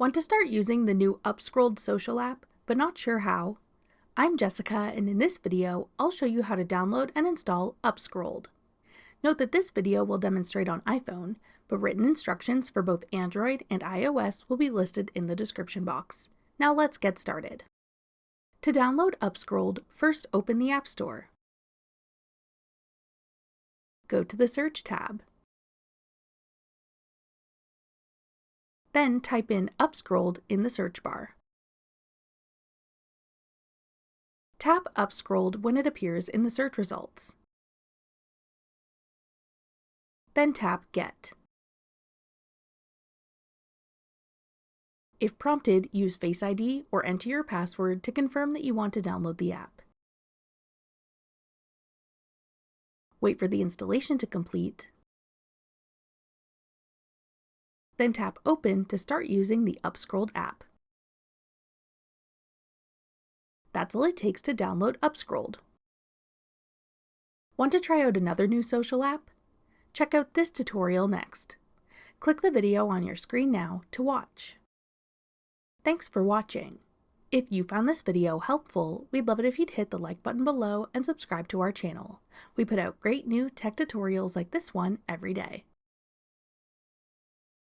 Want to start using the new UpScrolled social app, but not sure how? I'm Jessica, and in this video, I'll show you how to download and install UpScrolled. Note that this video will demonstrate on iPhone, but written instructions for both Android and iOS will be listed in the description box. Now let's get started. To download UpScrolled, first open the App Store. Go to the Search tab. Then type in UpScrolled in the search bar. Tap UpScrolled when it appears in the search results. Then tap Get. If prompted, use Face ID or enter your password to confirm that you want to download the app. Wait for the installation to complete. Then tap Open to start using the UpScrolled app. That's all it takes to download UpScrolled. Want to try out another new social app? Check out this tutorial next. Click the video on your screen now to watch. Thanks for watching. If you found this video helpful, we'd love it if you'd hit the like button below and subscribe to our channel. We put out great new tech tutorials like this one every day.